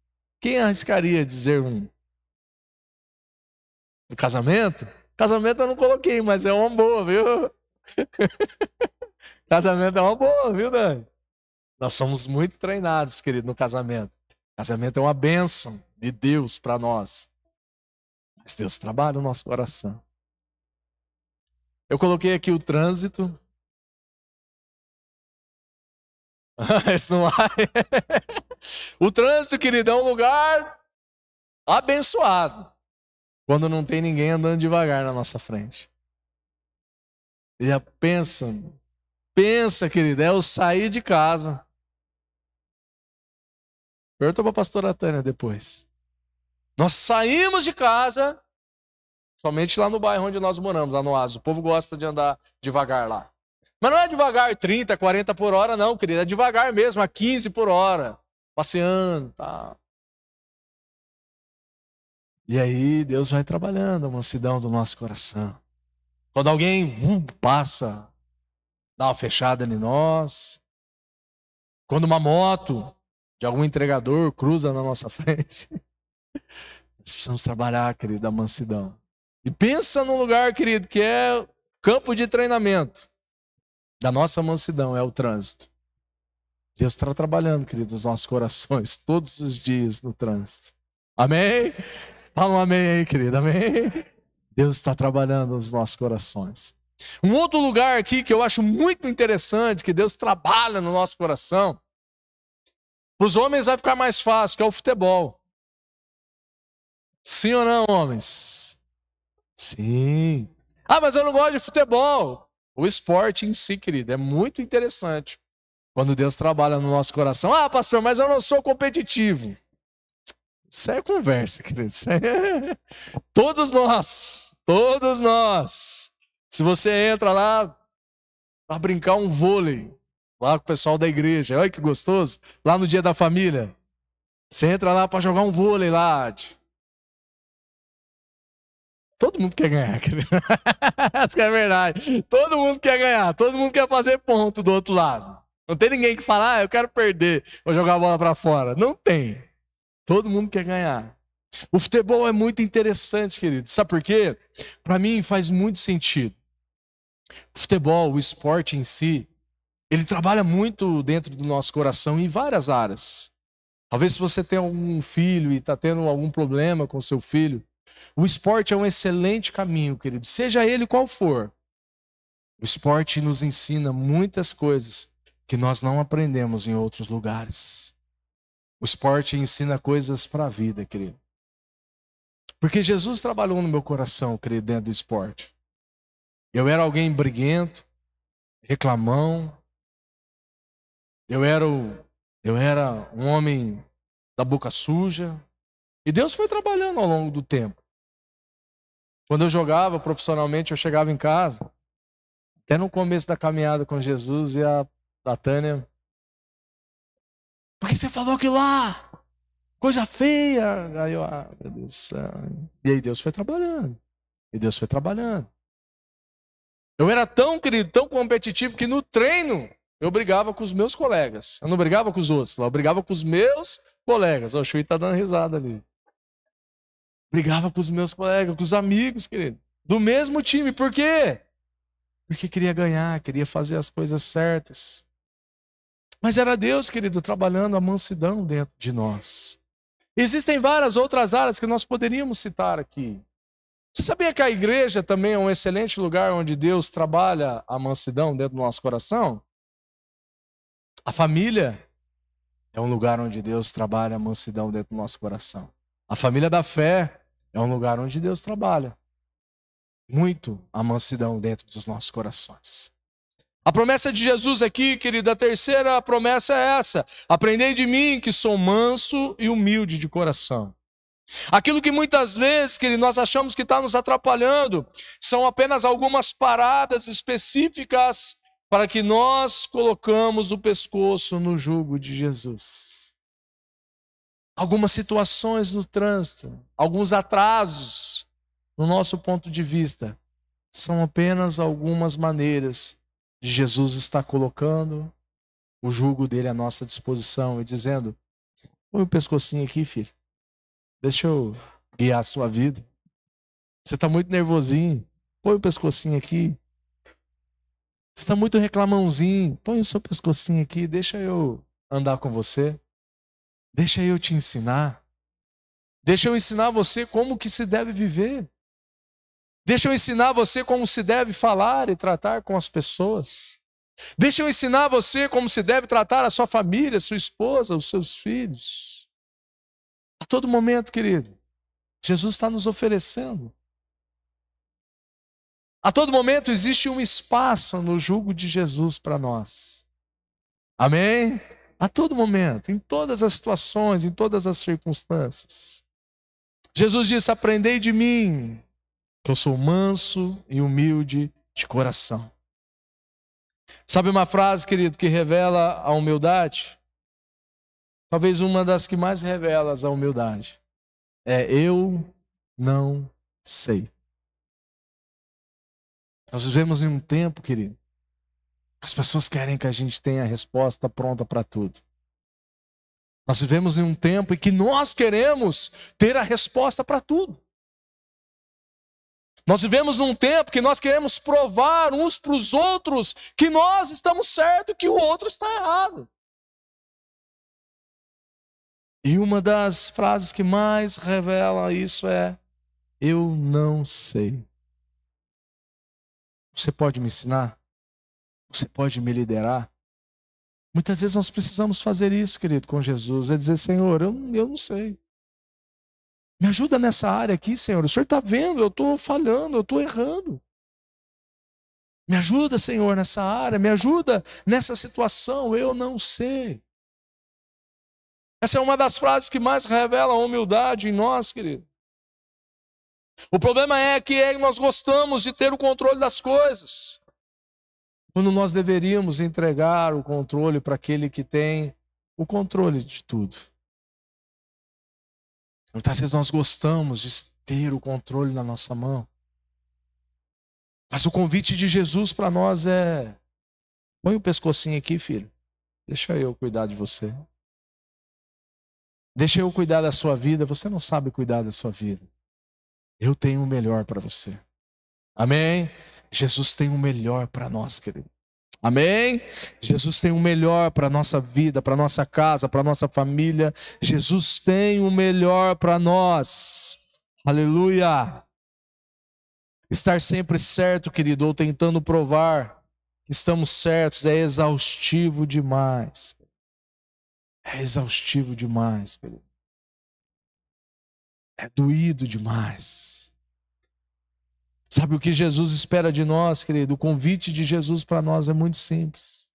Speaker 1: Quem arriscaria dizer um? No casamento? Casamento eu não coloquei, mas é uma boa, viu? Casamento é uma boa, viu, Dani? Nós somos muito treinados, querido, no casamento. Casamento é uma bênção de Deus para nós. Mas Deus trabalha no nosso coração. Eu coloquei aqui o trânsito. Esse não vai. O trânsito, querido, é um lugar abençoado. Quando não tem ninguém andando devagar na nossa frente. E pensa, querido, é eu sair de casa. Pergunta para a pastora Tânia depois. Nós saímos de casa, somente lá no bairro onde nós moramos, lá no Oásis. O povo gosta de andar devagar lá. Mas não é devagar 30, 40 por hora, não, querido. É devagar mesmo, a 15 por hora. Passeando, tá. E aí Deus vai trabalhando a mansidão do nosso coração. Quando alguém passa, dá uma fechada em nós. Quando uma moto de algum entregador cruza na nossa frente. Nós precisamos trabalhar, querido, a mansidão. E pensa num lugar, querido, que é campo de treinamento da nossa mansidão, é o trânsito. Deus está trabalhando, querido, os nossos corações todos os dias no trânsito. Amém? Fala um amém aí, querido, amém? Deus está trabalhando nos nossos corações. Um outro lugar aqui que eu acho muito interessante, que Deus trabalha no nosso coração, para os homens vai ficar mais fácil, que é o futebol. Sim ou não, homens? Sim. Ah, mas eu não gosto de futebol. O esporte em si, querido, é muito interessante. Quando Deus trabalha no nosso coração. Ah, pastor, mas eu não sou competitivo. Isso é conversa, querido. Todos nós. Se você entra lá para brincar um vôlei, lá com o pessoal da igreja, olha que gostoso, lá no dia da família. Você entra lá para jogar um vôlei lá. Todo mundo quer ganhar, querido. Isso é verdade. Todo mundo quer ganhar, todo mundo quer fazer ponto do outro lado. Não tem ninguém que fala, ah, eu quero perder, vou jogar a bola para fora. Não tem. Todo mundo quer ganhar. O futebol é muito interessante, querido. Sabe por quê? Para mim faz muito sentido. O futebol, o esporte em si, ele trabalha muito dentro do nosso coração em várias áreas. Talvez se você tem algum filho e está tendo algum problema com seu filho, o esporte é um excelente caminho, querido. Seja ele qual for. O esporte nos ensina muitas coisas que nós não aprendemos em outros lugares. O esporte ensina coisas para a vida, querido. Porque Jesus trabalhou no meu coração, querido, dentro do esporte. Eu era alguém briguento, reclamão. Eu era um homem da boca suja. E Deus foi trabalhando ao longo do tempo. Quando eu jogava profissionalmente, eu chegava em casa, até no começo da caminhada com Jesus, e a Tânia: por que você falou aquilo lá? Coisa feia. Aí eu, meu Deus do céu. E aí Deus foi trabalhando. Eu era tão, querido, tão competitivo que no treino eu brigava com os meus colegas. Eu não brigava com os outros, eu brigava com os meus colegas. O Chui tá dando risada ali. Brigava com os meus colegas, com os amigos, querido. Do mesmo time. Por quê? Porque queria ganhar, queria fazer as coisas certas. Mas era Deus, querido, trabalhando a mansidão dentro de nós. Existem várias outras áreas que nós poderíamos citar aqui. Você sabia que a igreja também é um excelente lugar onde Deus trabalha a mansidão dentro do nosso coração? A família é um lugar onde Deus trabalha a mansidão dentro do nosso coração. A família da fé é um lugar onde Deus trabalha muito a mansidão dentro dos nossos corações. A promessa de Jesus aqui, querida, a terceira promessa é essa: aprendei de mim, que sou manso e humilde de coração. Aquilo que muitas vezes, querido, nós achamos que está nos atrapalhando, são apenas algumas paradas específicas para que nós colocamos o pescoço no jugo de Jesus. Algumas situações no trânsito, alguns atrasos, no nosso ponto de vista, são apenas algumas maneiras de Jesus estar colocando o jugo dele à nossa disposição e dizendo: põe o pescocinho aqui, filho. Deixa eu guiar a sua vida. Você está muito nervosinho. Põe o pescocinho aqui. Você está muito reclamãozinho. Põe o seu pescocinho aqui. Deixa eu andar com você. Deixa eu te ensinar. Deixa eu ensinar você como que se deve viver. Deixa eu ensinar você como se deve falar e tratar com as pessoas. Deixa eu ensinar você como se deve tratar a sua família, sua esposa, os seus filhos. A todo momento, querido, Jesus está nos oferecendo. A todo momento existe um espaço no jugo de Jesus para nós. Amém? A todo momento, em todas as situações, em todas as circunstâncias. Jesus disse: aprendei de mim, que eu sou manso e humilde de coração. Sabe uma frase, querido, que revela a humildade? Talvez uma das que mais revela a humildade. Eu não sei. Nós vivemos em um tempo, querido, que as pessoas querem que a gente tenha a resposta pronta para tudo. Nós vivemos em um tempo em que nós queremos ter a resposta para tudo. Nós vivemos num tempo que nós queremos provar uns para os outros que nós estamos certos e que o outro está errado. E uma das frases que mais revela isso é: eu não sei. Você pode me ensinar? Você pode me liderar? Muitas vezes nós precisamos fazer isso, querido, com Jesus. É dizer: Senhor, eu não sei. Me ajuda nessa área aqui, Senhor. O Senhor está vendo, eu estou falhando, eu estou errando. Me ajuda, Senhor, nessa área. Me ajuda nessa situação. Eu não sei. Essa é uma das frases que mais revela a humildade em nós, querido. O problema é que nós gostamos de ter o controle das coisas, quando nós deveríamos entregar o controle para aquele que tem o controle de tudo. Muitas vezes nós gostamos de ter o controle na nossa mão. Mas o convite de Jesus para nós é: põe o pescocinho aqui, filho. Deixa eu cuidar de você. Deixa eu cuidar da sua vida. Você não sabe cuidar da sua vida. Eu tenho o melhor para você. Amém? Jesus tem o melhor para nós, querido. Amém? Jesus tem o melhor para a nossa vida, para a nossa casa, para a nossa família. Jesus tem o melhor para nós. Aleluia! Estar sempre certo, querido, ou tentando provar que estamos certos é exaustivo demais. É exaustivo demais, querido. É doído demais. Sabe o que Jesus espera de nós, querido? O convite de Jesus para nós é muito simples.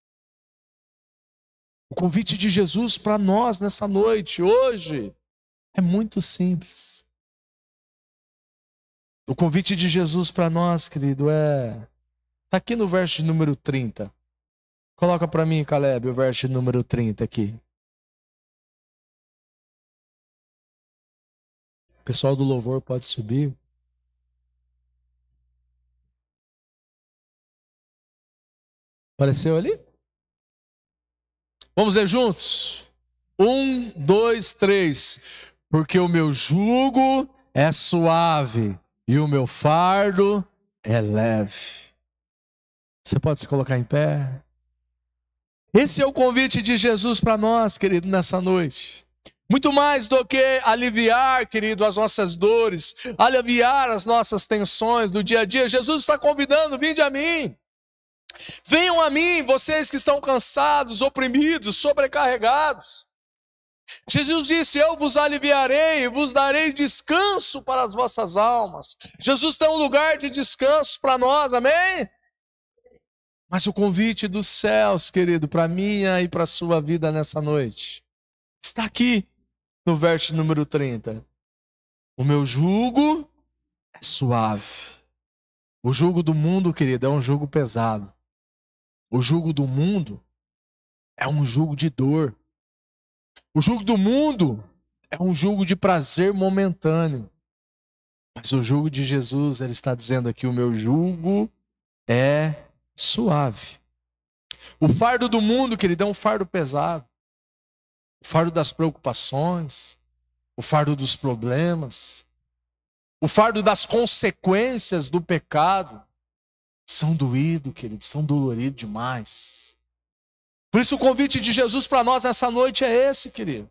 Speaker 1: O convite de Jesus para nós nessa noite, hoje, é muito simples. O convite de Jesus para nós, querido, está aqui no verso de número 30. Coloca para mim, Caleb, o verso de número 30 aqui. O pessoal do louvor pode subir. Apareceu ali? Vamos ler juntos? 1, 2, 3. Porque o meu jugo é suave e o meu fardo é leve. Você pode se colocar em pé? Esse é o convite de Jesus para nós, querido, nessa noite. Muito mais do que aliviar, querido, as nossas dores, aliviar as nossas tensões do dia a dia. Jesus está convidando: vinde a mim. Venham a mim, vocês que estão cansados, oprimidos, sobrecarregados. Jesus disse: eu vos aliviarei e vos darei descanso para as vossas almas. Jesus tem um lugar de descanso para nós, amém? Mas o convite dos céus, querido, para a minha e para a sua vida nessa noite, está aqui no verso número 30. O meu jugo é suave. O jugo do mundo, querido, é um jugo pesado. O jugo do mundo é um jugo de dor. O jugo do mundo é um jugo de prazer momentâneo. Mas o jugo de Jesus, ele está dizendo aqui, o meu jugo é suave. O fardo do mundo, querido, é um fardo pesado. O fardo das preocupações, o fardo dos problemas, o fardo das consequências do pecado, são doídos, querido, são doloridos demais. Por isso o convite de Jesus para nós nessa noite é esse, querido.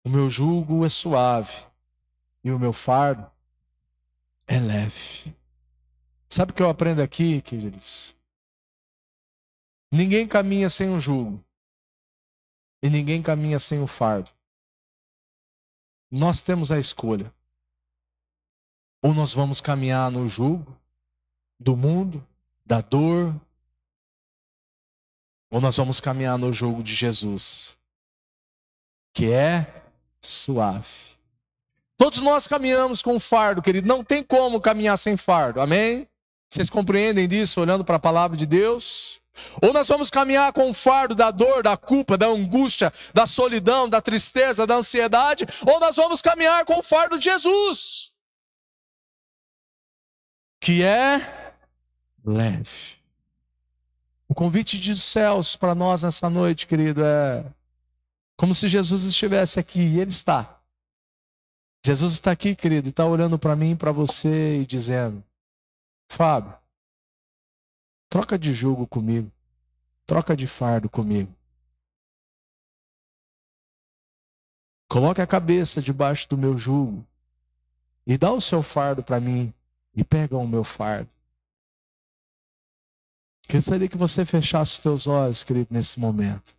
Speaker 1: O meu jugo é suave e o meu fardo é leve. Sabe o que eu aprendo aqui, queridos? Ninguém caminha sem um jugo. E ninguém caminha sem um fardo. Nós temos a escolha. Ou nós vamos caminhar no jugo do mundo, da dor, ou nós vamos caminhar no jugo de Jesus, que é suave. Todos nós caminhamos com fardo, querido. Não tem como caminhar sem fardo. Amém? Vocês compreendem disso olhando para a palavra de Deus? Ou nós vamos caminhar com o fardo da dor, da culpa, da angústia, da solidão, da tristeza, da ansiedade, ou nós vamos caminhar com o fardo de Jesus, que é leve. O convite dos céus para nós nessa noite, querido, é como se Jesus estivesse aqui, e Ele está. Jesus está aqui, querido, e está olhando para mim e para você e dizendo: Fábio, troca de jugo comigo. Troca de fardo comigo. Coloque a cabeça debaixo do meu jugo e dá o seu fardo para mim e pega o meu fardo. Gostaria que você fechasse os teus olhos, querido, nesse momento.